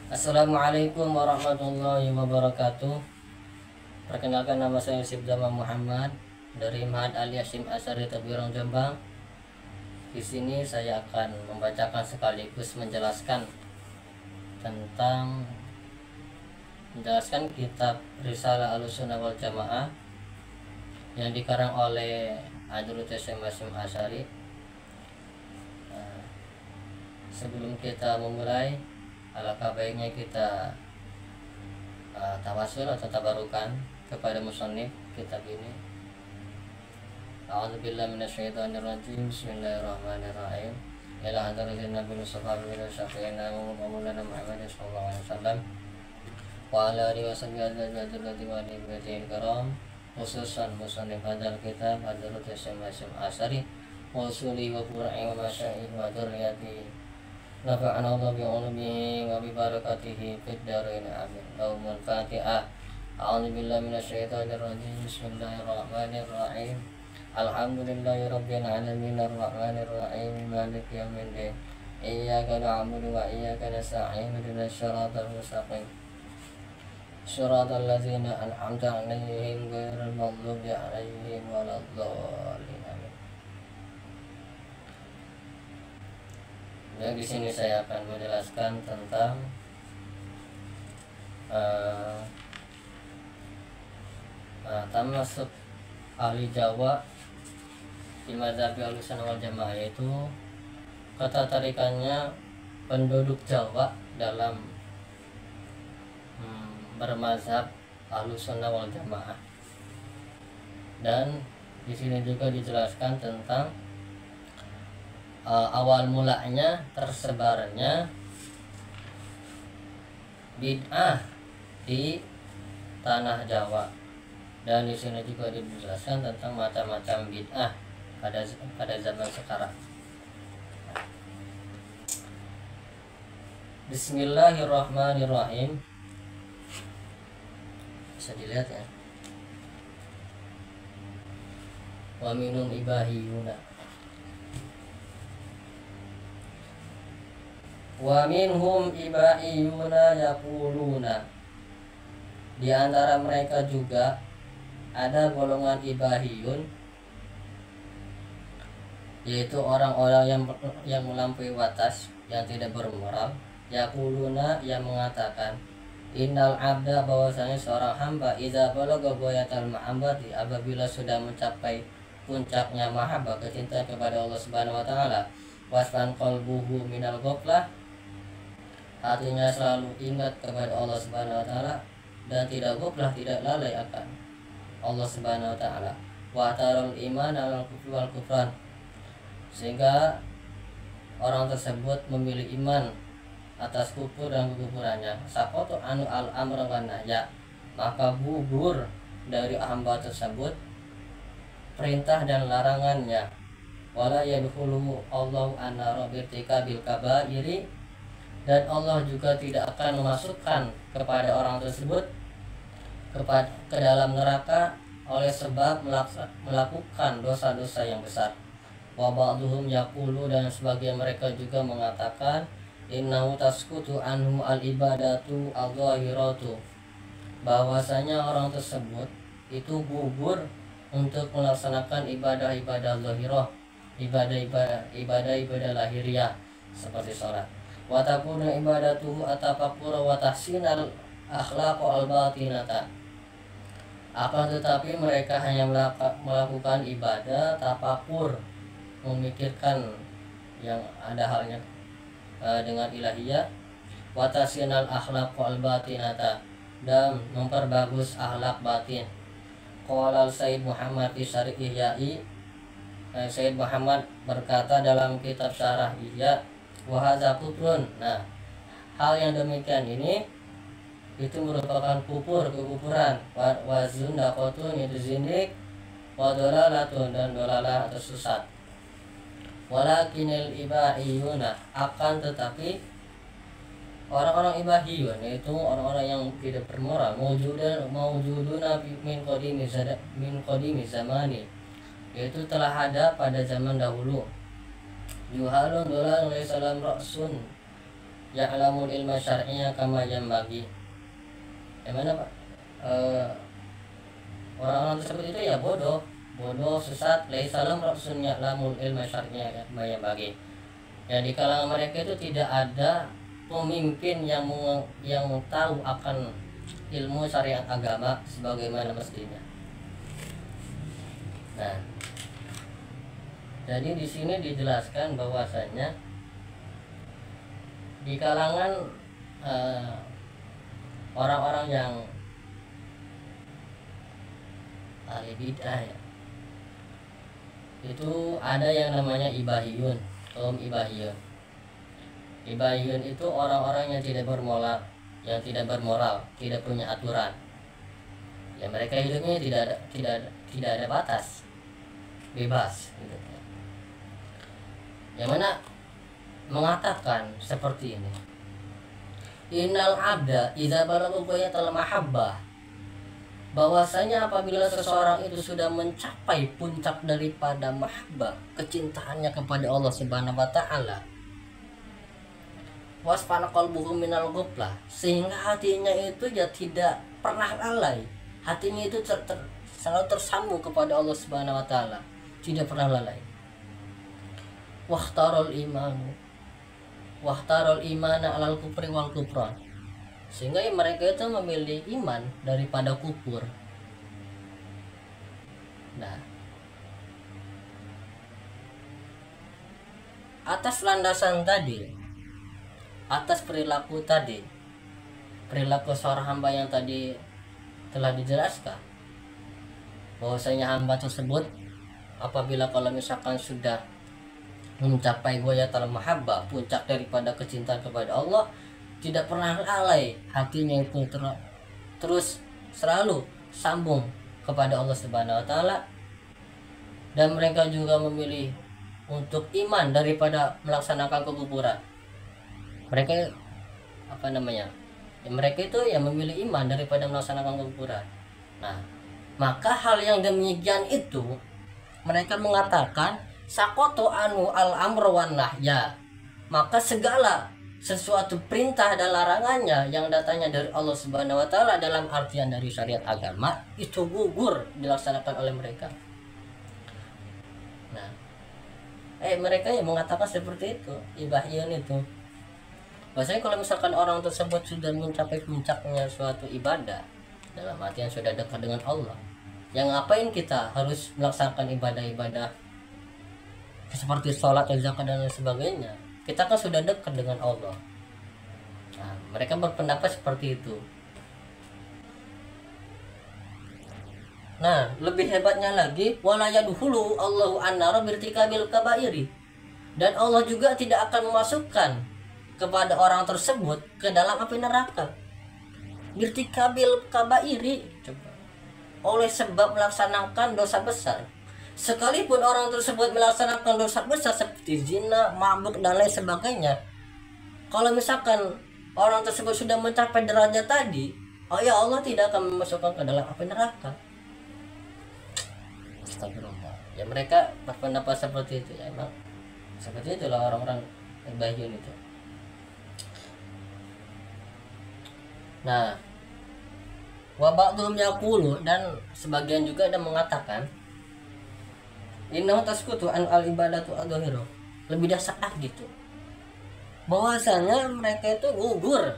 Assalamualaikum warahmatullahi wabarakatuh. Perkenalkan, nama saya Sibdama Muhammad dari Ma'had Ali Hasyim Asy'ari Tebirong, Jombang. Di sini saya akan membacakan sekaligus menjelaskan kitab Risalah Ahlussunnah wal Jamaah yang dikarang oleh Hadrat Hasyim Asy'ari. Sebelum kita memulai, alangkah baiknya kita tawasul atau tabarukan kepada musannif kitab ini. A'udzubillahi minasyaitonirrajim. Bismillahirrahmanirrahim. Ila hadratin Nabi Mustafa bin Syafi'ina wa Maulana Muhammad sallallahu alaihi wasallam wa ala alihi wasahbihi wa alihi karam, khususan musannif hadal kitab Hadrat Hasyim Asy'ari wa usuli wa qur'i wa masyaikh wa dzurriyyati nafa'ana Allah bi'ulumihi wa bibarakatihi fid dharain amin. Allahumma al-Fatihah. A'udzu billahi minasyaitonir rajim. Bismillahirrahmanirrahim. Alhamdulillahi rabbil alamin arrahmanir rahim maliki yaumiddin. Iyyaka na'budu wa iyyaka nasta'in ihdinas siratal mustaqim. Shiratal ladzina an'amta 'alaihim ghairil maghdubi 'alaihim waladdallin. Dan di sini saya akan menjelaskan tentang termasuk ahli Jawa di mazhab Ahlussunnah wal Jamaah, yaitu ketertarikannya penduduk Jawa dalam bermazhab Ahlussunnah wal Jamaah. Dan di sini juga dijelaskan tentang awal mulanya tersebarnya bid'ah di tanah Jawa, dan di sini juga dijelaskan tentang macam-macam bid'ah pada zaman sekarang. Bismillahirrahmanirrahim. Bisa dilihat ya. Wa minum ibahiyuna. Wa minhum ibaiyuna yaquluna. Di antara mereka juga ada golongan ibahiyun, yaitu orang-orang yang melampaui batas, yang tidak bermoral. Yaquluna, yang mengatakan, innal abda, bahwasanya seorang hamba, idza balagha ghayatal mahabbati, apabila sudah mencapai puncaknya mahabbah, kecintaan kepada Allah Subhanahu wa taala, wasfan qalbuhu minal ghaflah, hatinya selalu ingat kepada Allah Subhanahu wa taala dan tidak ghaflah, tidak lalai akan Allah Subhanahu wa taala. Wa tarul iman al kufri wal kufran, sehingga orang tersebut memilih iman atas kufur dan kekufurannya. Saqatu anu al amra wan nahya, maka gugur dari hamba tersebut perintah dan larangannya. Wala yadkhulu Allahu an-nara birtikabil kabairi, dan Allah juga tidak akan memasukkan kepada orang tersebut ke dalam neraka oleh sebab melakukan dosa-dosa yang besar. Wa ba'dhum yaqulu, dan sebagian mereka juga mengatakan, innahu tasqutu anhu al-ibadatu adh-dhahiratu, bahwasanya orang tersebut itu gugur untuk melaksanakan ibadah-ibadah zahirah, ibadah-ibadah lahiriah seperti sholat. Wa takunu ibadatuhu atafakkur wa tahsinal akhlaq al batinata, akan tetapi mereka hanya melakukan ibadah tafakur, memikirkan yang ada halnya dengan ilahiyah, wa tahsinal akhlaq al batinata, dan memperbagus akhlak batin. Qala Sayyid Muhammad fi Syarih Ihya'i, Sayyid Muhammad berkata dalam kitab Syarah Ihya, wa hadza kufrun. Nah, hal yang demikian ini itu merupakan kekufuran. Wa zundaqatun, itu zindik, wa dalalatun, dan dalalah atau sesat. Walakinil ibahiyuna, akan tetapi orang-orang ibahiyun, yaitu orang-orang yang tidak bermoral, mawjuduna min qadimi zamani, yaitu telah ada pada zaman dahulu. Yuhalun dolan salam raksun, ya'lamul ilma syar'iyya kama yanbaghi. Yang mana Pak? Orang-orang tersebut itu ya bodoh, sesat, laisa lahum ra'sun ya'lamul ilma syar'iyya kama yanbaghi. Ya, di kalangan mereka itu tidak ada pemimpin yang tahu akan ilmu syariat agama sebagaimana mestinya. Nah, jadi di sini dijelaskan bahwasanya di kalangan orang-orang yang ahli bid'ah ya, itu ada yang namanya ibahiyun, kaum ibahiyun. Ibahiyun itu orang-orang yang tidak bermoral, tidak punya aturan. Ya, mereka hidupnya tidak ada batas, bebas gitu. Yang mana mengatakan seperti ini, innal abda idza balagha ghayatal mahabbah, bahwasanya apabila seseorang itu sudah mencapai puncak daripada mahabbah, kecintaannya kepada Allah Subhanahu wa taala, wasfana qalbuhu minal ghaflah, sehingga hatinya itu ya tidak pernah lalai, hatinya itu selalu tersambung kepada Allah Subhanahu wa taala, tidak pernah lalai. Wahtarul imana alal kufri wal kufran, sehingga mereka itu memilih iman daripada kufur. Nah, atas landasan tadi, atas perilaku seorang hamba yang tadi telah dijelaskan, bahwasanya hamba tersebut apabila kalau misalkan sudah mencapai ghayatul mahabbah, puncak daripada kecintaan kepada Allah, tidak pernah lalai, hatinya itu terus selalu sambung kepada Allah Subhanahu wa taala, dan mereka juga memilih untuk iman daripada melaksanakan kekufuran. Mereka mereka itu yang memilih iman daripada melaksanakan kekufuran. Nah, maka hal yang demikian itu mereka mengatakan sakoto anu al amru wan nahya, maka segala sesuatu perintah dan larangannya yang datangnya dari Allah Subhanahu wa taala dalam artian dari syariat agama itu gugur dilaksanakan oleh mereka. Nah, mereka yang mengatakan seperti itu, ibahiyun itu. Bahwasanya kalau misalkan orang tersebut sudah mencapai puncaknya suatu ibadah, dalam artian sudah dekat dengan Allah, yang ngapain kita harus melaksanakan ibadah-ibadah seperti sholat, zakat dan lain sebagainya? Kita kan sudah dekat dengan Allah. Nah, mereka berpendapat seperti itu. Nah, lebih hebatnya lagi, wala yadkhulu Allahu an-nar birtikabil kabairi, dan Allah juga tidak akan memasukkan kepada orang tersebut ke dalam api neraka. Birtikabil kabairi, oleh sebab melaksanakan dosa besar. Sekalipun orang tersebut melaksanakan dosa besar seperti zina, mabuk dan lain sebagainya, kalau misalkan orang tersebut sudah mencapai derajat tadi, ya Allah tidak akan memasukkan ke dalam api neraka. Astagfirullah. Ya, mereka berpendapat seperti itu ya, emang seperti itulah orang-orang ibahiyun itu. Nah, wa ba'dhum yaqulu, dan sebagian juga ada mengatakan innahu tasqutu an al ibadatu adhiru, lebih dasar gitu, bahwasanya mereka itu gugur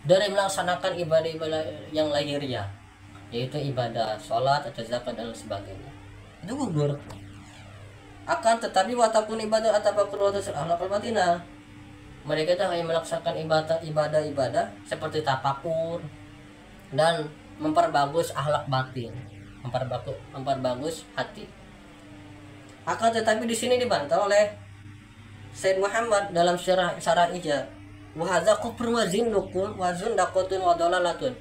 dari melaksanakan ibadah-ibadah yang lahiriah, yaitu ibadah sholat atau zakat dan sebagainya, itu gugur. Akan tetapi watakun ibadah atafakkur wa tasal akhlaqul batinah, mereka itu hanya melaksanakan ibadah seperti tafakur dan memperbagus akhlak batin, memperbagus hati. Akan tetapi di sini dibantah oleh Said Muhammad dalam syarah Ijaz, wa hadza kufrun wa zindukun wa zundaqatun wa dalalatun.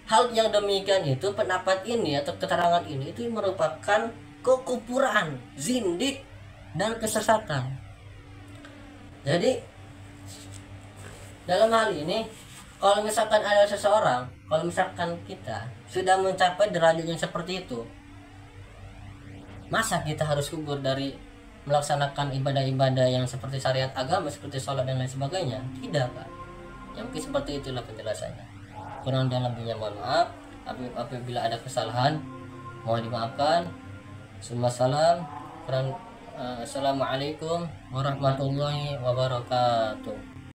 Hal yang demikian itu, pendapat ini atau keterangan ini itu merupakan kekufuran, zindik dan kesesatan. Jadi dalam hal ini, kalau misalkan ada seseorang, kalau misalkan kita sudah mencapai derajat yang seperti itu, masa kita harus gugur dari melaksanakan ibadah-ibadah yang seperti syariat agama seperti sholat dan lain sebagainya? Tidak, Kak. Ya mungkin seperti itulah penjelasannya. Kurang dan lebihnya mohon maaf. Apabila ada kesalahan mohon dimaafkan. Assalamualaikum warahmatullahi wabarakatuh.